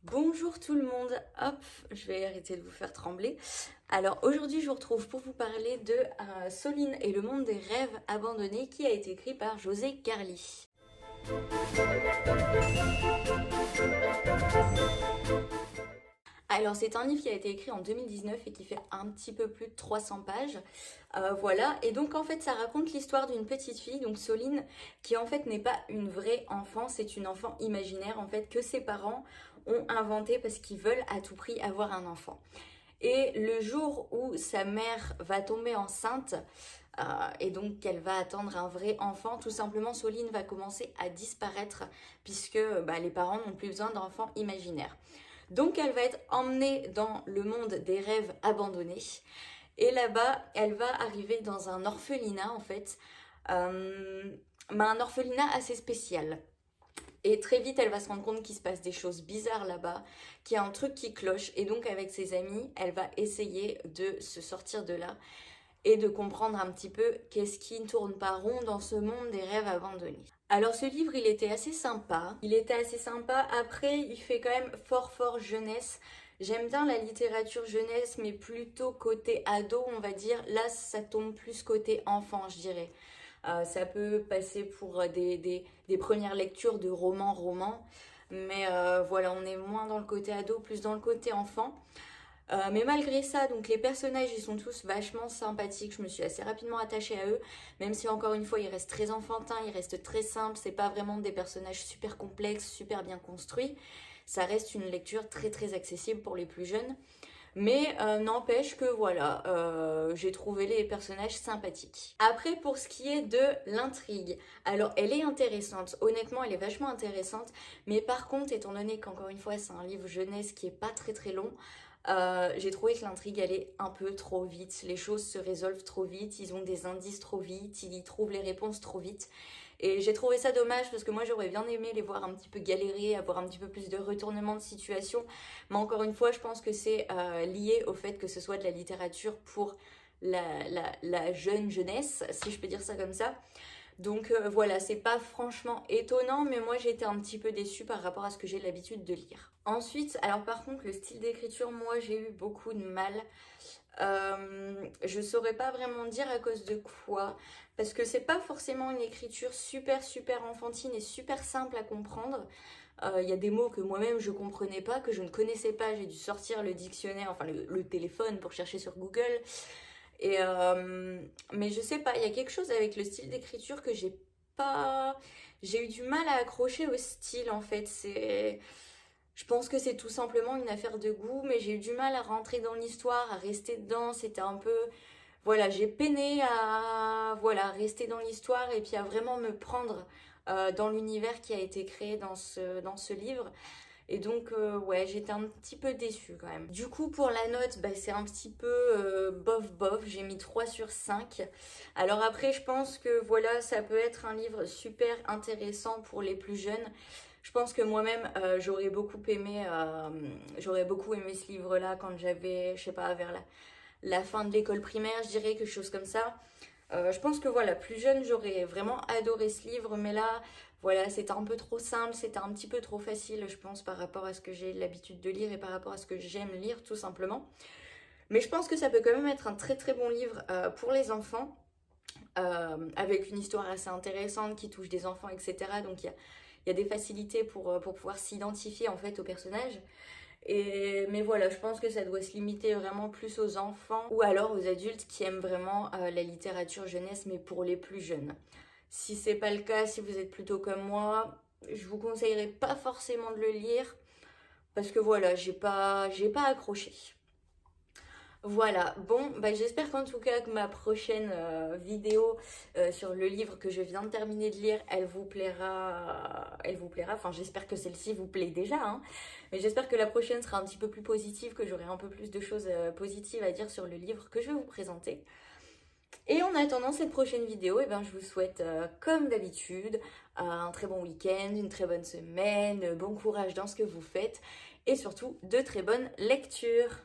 Bonjour tout le monde, hop, je vais arrêter de vous faire trembler. Alors aujourd'hui je vous retrouve pour vous parler de Soline et le monde des rêves abandonnés qui a été écrit par José Carli. Alors c'est un livre qui a été écrit en 2019 et qui fait un petit peu plus de 300 pages. Voilà, et donc en fait ça raconte l'histoire d'une petite fille, donc Soline, qui en fait n'est pas une vraie enfant, c'est une enfant imaginaire en fait que ses parents ont inventé parce qu'ils veulent à tout prix avoir un enfant. Et le jour où sa mère va tomber enceinte, et donc qu'elle va attendre un vrai enfant, tout simplement Soline va commencer à disparaître puisque les parents n'ont plus besoin d'enfants imaginaires. Donc elle va être emmenée dans le monde des rêves abandonnés. Et là-bas, elle va arriver dans un orphelinat en fait. Un orphelinat assez spécial. Et très vite, elle va se rendre compte qu'il se passe des choses bizarres là-bas, qu'il y a un truc qui cloche. Et donc, avec ses amis, elle va essayer de se sortir de là et de comprendre un petit peu qu'est-ce qui ne tourne pas rond dans ce monde des rêves abandonnés. Alors ce livre, il était assez sympa. Il était assez sympa. Après, il fait quand même fort jeunesse. J'aime bien la littérature jeunesse, mais plutôt côté ado, on va dire. Là, ça tombe plus côté enfant, je dirais. Ça peut passer pour des premières lectures de romans, mais voilà, on est moins dans le côté ado, plus dans le côté enfant. Mais malgré ça, donc les personnages, ils sont tous vachement sympathiques. Je me suis assez rapidement attachée à eux, même si encore une fois, ils restent très enfantins, ils restent très simples. C'est pas vraiment des personnages super complexes, super bien construits. Ça reste une lecture très accessible pour les plus jeunes. Mais n'empêche que voilà, j'ai trouvé les personnages sympathiques. Après, pour ce qui est de l'intrigue, alors elle est intéressante, honnêtement elle est vachement intéressante, mais par contre, étant donné qu'encore une fois c'est un livre jeunesse qui est pas très long, j'ai trouvé que l'intrigue allait un peu trop vite, les choses se résolvent trop vite, ils ont des indices trop vite, ils y trouvent les réponses trop vite. Et j'ai trouvé ça dommage parce que moi j'aurais bien aimé les voir un petit peu galérer, avoir un petit peu plus de retournement de situation. Mais encore une fois, je pense que c'est lié au fait que ce soit de la littérature pour la jeune jeunesse, si je peux dire ça comme ça. Donc voilà, c'est pas franchement étonnant, mais moi j'ai été un petit peu déçue par rapport à ce que j'ai l'habitude de lire. Ensuite, alors par contre, le style d'écriture, moi j'ai eu beaucoup de mal. Je saurais pas vraiment dire à cause de quoi, parce que c'est pas forcément une écriture super enfantine et super simple à comprendre. Il y a des mots que moi-même je comprenais pas, que je ne connaissais pas, j'ai dû sortir le dictionnaire, enfin le téléphone pour chercher sur Google. Et mais je sais pas, il y a quelque chose avec le style d'écriture que j'ai eu du mal à accrocher au style en fait. Je pense que c'est tout simplement une affaire de goût, mais j'ai eu du mal à rentrer dans l'histoire, à rester dedans. C'était un peu, voilà, j'ai peiné à, voilà, rester dans l'histoire et puis à vraiment me prendre dans l'univers qui a été créé dans ce livre. Et donc, ouais, j'étais un petit peu déçue quand même. Du coup, pour la note, c'est un petit peu bof. J'ai mis 3 sur 5. Alors après, je pense que voilà, ça peut être un livre super intéressant pour les plus jeunes. Je pense que moi-même, j'aurais beaucoup aimé ce livre-là quand j'avais, je sais pas, vers la fin de l'école primaire, je dirais, quelque chose comme ça. Je pense que voilà, plus jeune, j'aurais vraiment adoré ce livre, mais là, voilà, c'était un peu trop simple, c'était un petit peu trop facile, je pense, par rapport à ce que j'ai l'habitude de lire et par rapport à ce que j'aime lire, tout simplement. Mais je pense que ça peut quand même être un très bon livre pour les enfants, avec une histoire assez intéressante qui touche des enfants, etc. Donc il y a des facilités pour pouvoir s'identifier en fait au personnage. Mais voilà, je pense que ça doit se limiter vraiment plus aux enfants ou alors aux adultes qui aiment vraiment la littérature jeunesse, mais pour les plus jeunes. Si c'est pas le cas, si vous êtes plutôt comme moi, je vous conseillerais pas forcément de le lire parce que voilà, j'ai pas accroché. Voilà, bon, j'espère qu'en tout cas que ma prochaine vidéo sur le livre que je viens de terminer de lire, elle vous plaira, enfin j'espère que celle-ci vous plaît déjà, hein. Mais j'espère que la prochaine sera un petit peu plus positive, que j'aurai un peu plus de choses positives à dire sur le livre que je vais vous présenter. Et en attendant cette prochaine vidéo, je vous souhaite, comme d'habitude, un très bon week-end, une très bonne semaine, bon courage dans ce que vous faites et surtout de très bonnes lectures.